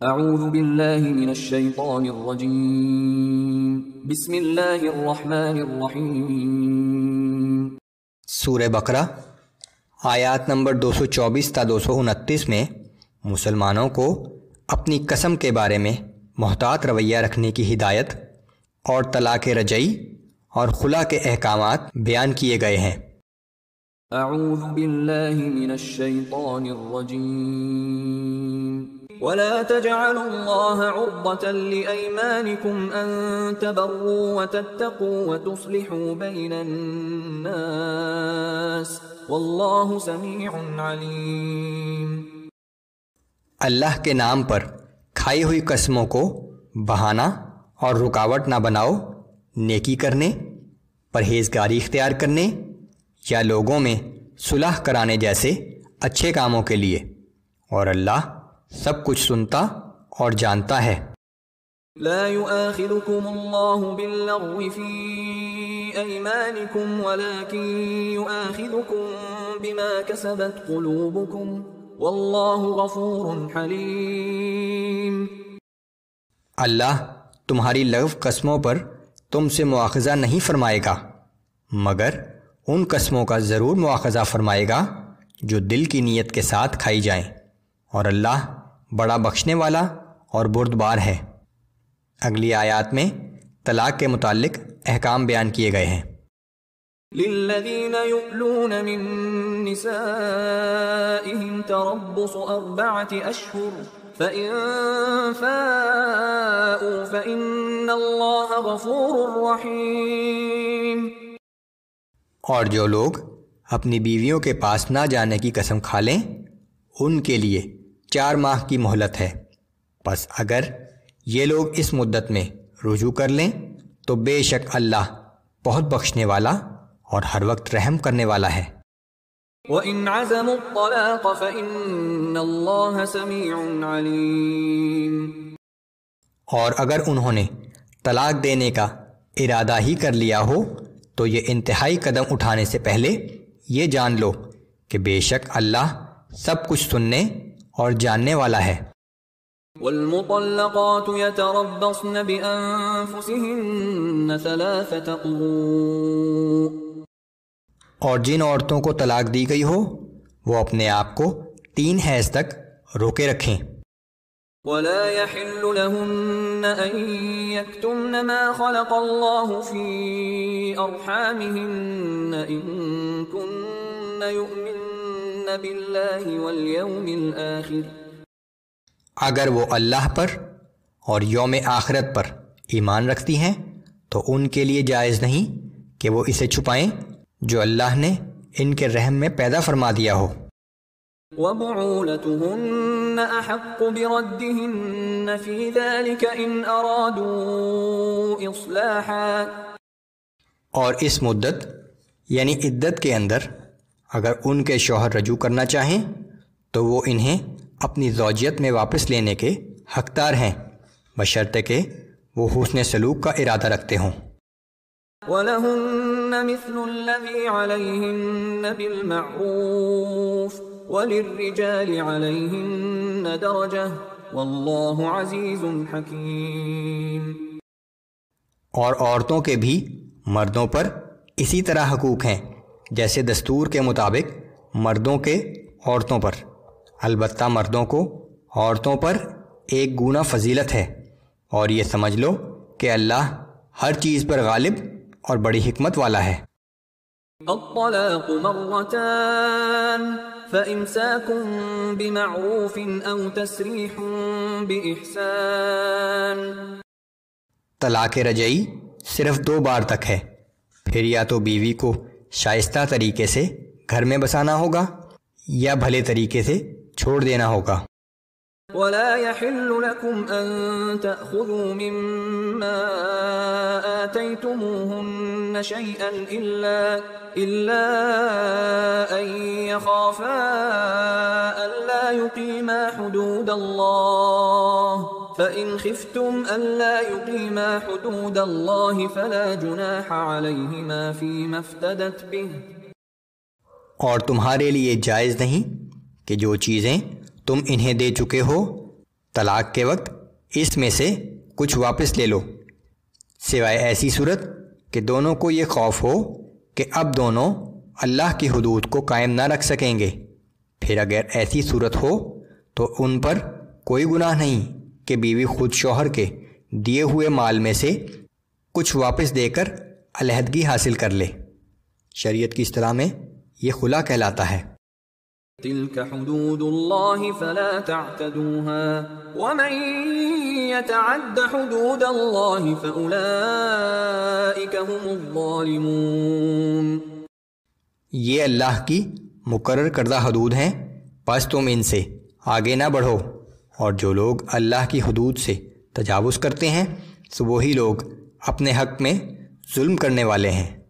اعوذ باللہ من الشیطان الرجیم بسم اللہ الرحمن الرحیم۔ سورہ بقرہ آیات نمبر 224 تا 229 میں مسلمانوں کو اپنی قسم کے بارے میں محتاط رویہ رکھنے کی ہدایت اور طلاق رجعی اور خلا کے احکامات بیان کیے گئے ہیں۔ اعوذ باللہ من الشیطان الرجیم ولا تجعلوا الله عرضة لأيمانكم أن تبروا وتتقوا وتصلحوا بين الناس والله سميع عليم۔ اللہ کے نام پر کھائی ہوئی قسموں کو بہانہ اور رکاوٹ نہ بناؤ نیکی کرنے، پرہیزگاری اختیار کرنے یا لوگوں میں صلح کرانے جیسے اچھے کاموں کے لیے، اور اللہ سب کچھ سنتا اور جانتا ہے۔ لا يؤاخذكم الله باللغو في أيمانكم ولكن يؤاخذكم بما كسبت قلوبكم والله غفور حليم۔ اللہ تمہاری لغو قسموں پر تم سے مواخذہ نہیں فرمائے گا، مگر ان قسموں کا ضرور مواخذہ فرمائے گا جو دل کی نیت کے ساتھ کھائی جائیں، اور اللہ بڑا بخشنے والا اور بردبار ہے۔ اگلی آیات میں طلاق کے متعلق احکام بیان کیے گئے ہیں۔ للذین یؤلون من نسائهم تربص 4 اشہر فإن فاءوا فإن اللہ غفور رحیم۔ اور جو لوگ اپنی بیویوں کے پاس نہ جانے کی قسم کھا لیں ان کے لیے 4 ماہ کی مہلت ہے، پس اگر یہ لوگ اس مدت میں رجوع کر لیں تو بے شک اللہ بہت بخشنے والا اور ہر وقت رحم کرنے والا ہے۔ وَإِنْ عَزَمُوا الطَّلَاقَ فَإِنَّ اللَّهَ سَمِيعٌ عَلِيمٌ۔ اور اگر انہوں نے طلاق دینے کا ارادہ ہی کر لیا ہو تو یہ انتہائی قدم اٹھانے سے پہلے یہ جان لو کہ بے شک اللہ سب کچھ سننے اور جاننے والا ہے۔ والمطلقات يتربصن بأنفسهن 3 قروء۔ اور جن عورتوں کو طلاق دی گئی ہو وہ اپنے آپ کو 3 حیض تک روکے رکھیں۔ ولا يحل لهن أن يكتمن ما خلق الله في أرحامهن إن كن يؤمن بالله واليوم الآخر۔ اگر وہ اللہ پر اور یوم آخرت پر ایمان رکھتی ہیں تو ان کے لیے جائز نہیں کہ وہ اسے چھپائیں جو اللہ نے ان کے رحم میں پیدا فرما دیا ہو۔ وَبُعُولَتُهُنَّ أَحَقُّ بِرَدِّهِنَّ فِي ذَلِكَ إِنْ أَرَادُوا إِصْلَاحًا۔ اور اس مدت یعنی عدت کے اندر اگر ان کے شوہر رجوع کرنا چاہیں تو وہ انہیں اپنی زوجیت میں واپس لینے کے حقدار ہیں، بشرطے کہ وہ حسن سلوک کا ارادہ رکھتے ہوں۔ وَلَهُنَّ مِثْلُ الَّذِي عَلَيْهِنَّ بِالْمَعْرُوفِ وَلِلرِّجَالِ عَلَيْهِنَّ دَرَجَةٌ وَاللَّهُ عَزِيزٌ حَكِيمٌ۔ اور عورتوں کے بھی مردوں پر اسی طرح حقوق ہیں جیسے دستور کے مطابق مردوں کے عورتوں پر، البتہ مردوں کو عورتوں پر ایک گنا فضیلت ہے، اور یہ سمجھ لو کہ اللہ ہر چیز پر غالب اور بڑی حکمت والا ہے۔ الطلاق مرتان فإمساك بمعروف أو تسريح بإحسان۔ طلاق رجعی صرف 2 بار تک ہے، پھر یا تو بیوی کو شائستہ طریقے سے گھر میں بسانا ہوگا یا بھلے طریقے سے چھوڑ دینا ہوگا۔ ولا يحل لكم أن تأخذوا مما آتيتموهن شيئا إلا أن يخافا ألا يقيما حدود الله فإن خفتم ألا يقيما حدود الله فلا جناح عليهما فيما افتدت به۔ اور تمہارے لیے جائز نہیں کہ جو چیزیں تم انہیں دے چکے ہو طلاق کے وقت اس میں سے کچھ واپس لے لو، سوائے ایسی صورت کہ دونوں کو یہ خوف ہو کہ اب دونوں اللہ کی حدود کو قائم نہ رکھ سکیں گے۔ پھر اگر ایسی صورت ہو تو ان پر کوئی گناہ نہیں کہ بیوی خود شوہر کے دیے ہوئے مال میں سے کچھ واپس دے کر علیحدگی حاصل کر لے۔ شریعت کی اصطلاح میں یہ خلا کہلاتا ہے۔ تلك حدود اللہ فلا تعتدوها ومن يتعد حدود اللہ فأولئک هم الظالمون۔ یہ اللہ کی مقرر کردہ حدود ہیں، پس تم ان سے آگے نہ بڑھو، اور جو لوگ اللہ کی حدود سے تجاوز کرتے ہیں تو وہی لوگ اپنے حق میں ظلم کرنے والے ہیں۔